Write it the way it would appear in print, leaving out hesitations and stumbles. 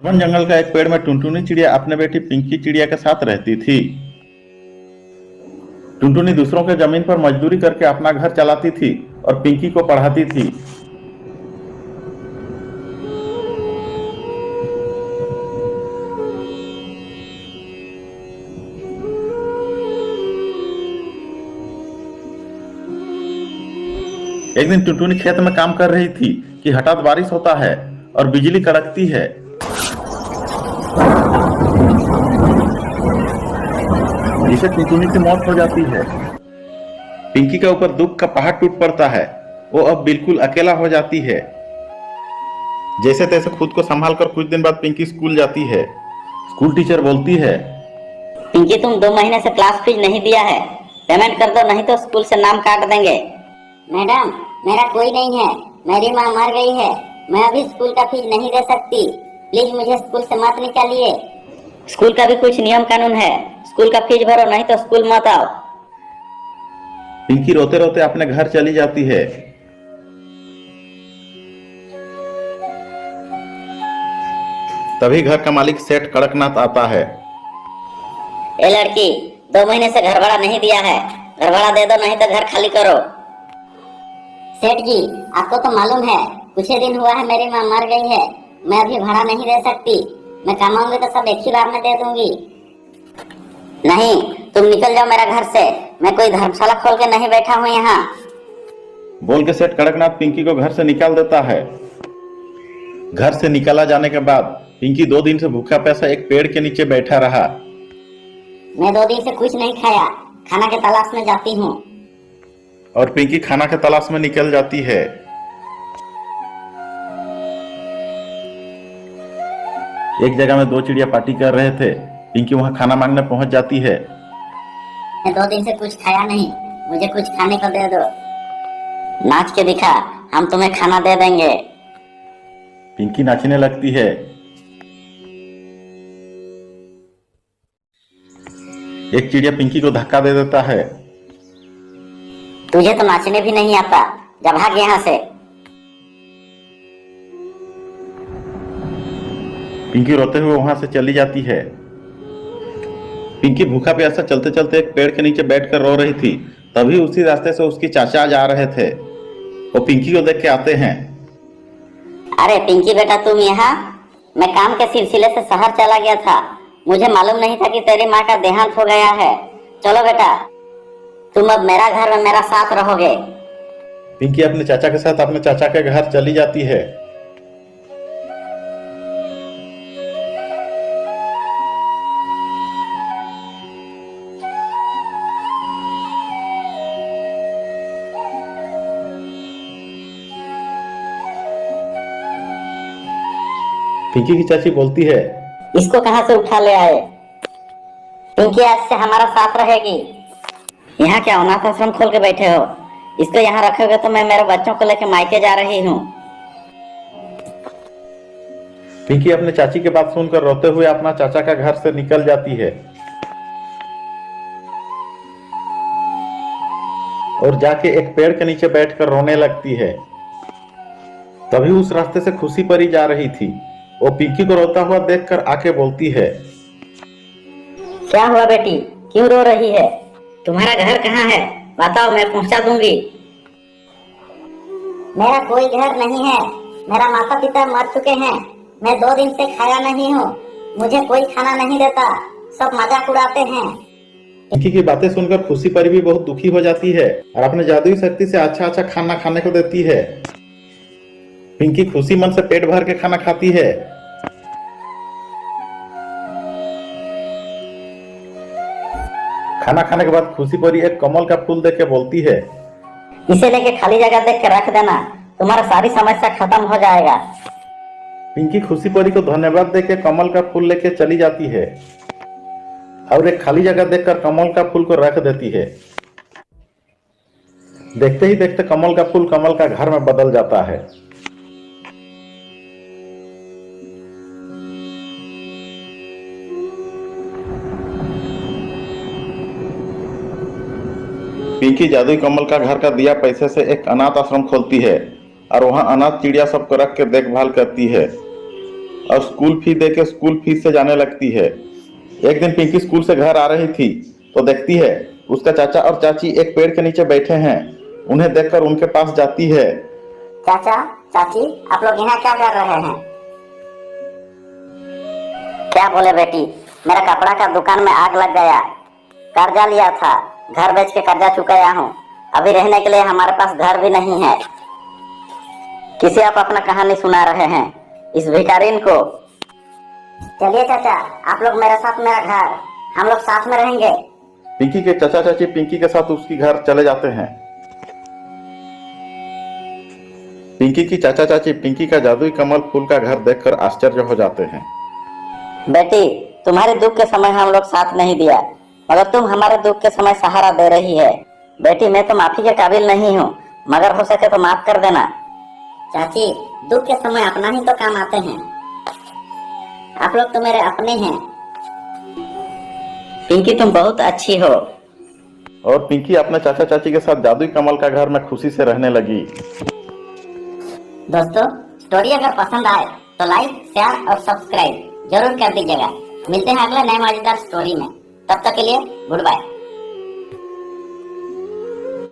One जंगल का एक पेड़ में टुनटुनी चिड़िया अपने बेटी पिंकी चिड़िया के साथ रहती थी। टुनटुनी दूसरों के जमीन पर मजदूरी करके अपना घर चलाती थी और पिंकी को पढ़ाती थी। एक दिन टुनटुनी खेत में काम कर रही थी कि हठात बारिश होता है और बिजली कड़कती है, जिससे टुनटुनी की मौत हो जाती है। पिंकी के ऊपर दुख का पहाड़ टूट पड़ता है। वो अब बिल्कुल अकेला हो जाती है। जैसे तैसे खुद को संभालकर कुछ दिन बाद पिंकी स्कूल जाती है। स्कूल टीचर बोलती है, पिंकी तुम 2 महीने से क्लास फीस नहीं दिया है, पेमेंट कर दो नहीं तो स्कूल से नाम काट देंगे। मैडम, मेरा कोई नहीं है, मेरी माँ मर गई है, मैं अभी स्कूल का फीस नहीं दे सकती, प्लीज मुझे स्कूल से मत निकालिए। स्कूल का भी कुछ नियम कानून है, स्कूल का फीस भरो नहीं तो स्कूल मत आओ। पिंकी रोते रोते अपने घर चली जाती है। तभी घर का मालिक सेठ कड़कनाथ आता है। ए लड़की, 2 महीने से घर भाड़ा नहीं दिया है, घर भाड़ा दे दो नहीं तो घर खाली करो। सेठ जी, आपको तो मालूम है कुछ ही दिन हुआ है मेरी माँ मर गई है, मैं अभी भाड़ा नहीं दे सकती, मैं कमाऊंगी तो सब एक ही बार में दे दूंगी। नहीं, तुम निकल जाओ मेरा घर से, मैं कोई धर्मशाला खोल के नहीं बैठा हूँ यहाँ। बोल के सेठ कड़कनाथ पिंकी को घर से निकाल देता है। घर से निकाला जाने के बाद पिंकी 2 दिन से भूखा प्यासा एक पेड़ के नीचे बैठा रहा। मैं 2 दिन से कुछ नहीं खाया, खाना के तलाश में जाती हूँ। और पिंकी खाना के तलाश में निकल जाती है। एक जगह में 2 चिड़िया पार्टी कर रहे थे। पिंकी वहां खाना मांगने पहुंच जाती है। मैं 2 दिन से कुछ खाया नहीं, मुझे कुछ खाने को दे दो। नाच के दिखा, हम तुम्हें खाना दे देंगे। पिंकी नाचने लगती है। एक चिड़िया पिंकी को धक्का दे देता है। तुझे तो नाचने भी नहीं आता, जा भाग यहाँ से। पिंकी रोते हुए वहां से चली जाती है। पिंकी भूखा प्यासा चलते चलते एक पेड़ के नीचे बैठकर रो रही थी। तभी उसी रास्ते से उसकी चाचा जा रहे थे। वो पिंकी को देख के आते हैं। अरे पिंकी बेटा, तुम यहाँ? मैं काम के सिलसिले से शहर चला गया था, मुझे मालूम नहीं था कि तेरी माँ का देहांत हो गया है। चलो बेटा, तुम अब मेरा घर में मेरा साथ रहोगे। पिंकी अपने चाचा के साथ अपने चाचा के घर चली जाती है। पिंकी की चाची बोलती है, इसको कहाँ से उठा ले आए? पिंकी आज से हमारा साथ रहेगी। यहाँ क्या अनाथ आश्रम खोल के बैठे हो? इसको यहाँ रखोगे तो मैं मेरे बच्चों को लेकर मायके जा रही हूँ। पिंकी अपने चाची की बात सुनकर रोते हुए अपना चाचा का घर से निकल जाती है और जाके एक पेड़ के नीचे बैठकर रोने लगती है। तभी उस रास्ते से खुशी परी जा रही थी। वो पिंकी को रोता हुआ देखकर आके बोलती है, क्या हुआ बेटी, क्यों रो रही है? तुम्हारा घर कहाँ है, बताओ, मैं पहुँचा दूंगी। मेरा कोई घर नहीं है, मेरा माता पिता मर चुके हैं, मैं 2 दिन से खाया नहीं हूँ, मुझे कोई खाना नहीं देता, सब मजाक उड़ाते हैं। पिंकी की बातें सुनकर खुशी परी भी बहुत दुखी हो जाती है और अपने जादुई शक्ति से अच्छा अच्छा खाना खाने को देती है। पिंकी खुशी मन से पेट भर के खाना खाती है। खाना खाने के बाद खुशी परी एक कमल का फूल देख के बोलती है, इसे लेके खाली जगह देख के रख देना, तुम्हारा सारी समस्या खत्म हो जाएगा। पिंकी खुशी परी को धन्यवाद देके कमल का फूल लेके चली जाती है और एक खाली जगह देखकर कमल का फूल को रख देती है। देखते ही देखते कमल का फूल कमल का घर में बदल जाता है। पिंकी जादुई कमल का घर का दिया पैसे से एक अनाथ आश्रम खोलती है और वहां अनाथ चिड़िया सबको रख के देखभाल करती है। और स्कूल फी दे के स्कूल फीस से जाने लगती है। एक दिन पिंकी स्कूल से घर आ रही थी तो देखती है उसका चाचा और चाची एक पेड़ के नीचे बैठे हैं। उन्हें देखकर उनके पास जाती है। चाचा चाची, आप लोग यहाँ क्या कर रहे हैं? क्या बोले बेटी, मेरा कपड़ा का दुकान में आग लग गया, कर्जा लिया था, घर बेच के कर्जा चुकाया हूँ, अभी रहने के लिए हमारे पास घर भी नहीं है। किसे आप अपना कहानी सुना रहे हैं इस भिखारिन को? चलिए चाचा, आप लोग मेरे साथ मेरा घर, हम लोग साथ में रहेंगे। पिंकी के चाचा चाची पिंकी के साथ उसकी घर चले जाते हैं। पिंकी की चाचा चाची पिंकी का जादुई कमल फूल का घर देखकर आश्चर्य हो जाते हैं। बेटी, तुम्हारे दुख के समय हम लोग साथ नहीं दिया, मगर तुम हमारे दुख के समय सहारा दे रही है। बेटी, मैं तो माफी के काबिल नहीं हूँ, मगर हो सके तो माफ कर देना। चाची, दुख के समय अपना ही तो काम आते हैं, आप लोग तो मेरे अपने हैं। पिंकी, तुम बहुत अच्छी हो। और पिंकी अपने चाचा चाची के साथ जादुई कमल का घर में खुशी से रहने लगी। दोस्तों, स्टोरी अगर पसंद आए तो लाइक, शेयर और सब्सक्राइब जरूर कर दीजिएगा। मिलते हैं अगले नए मजेदार स्टोरी में, तब तक के लिए गुड बाय।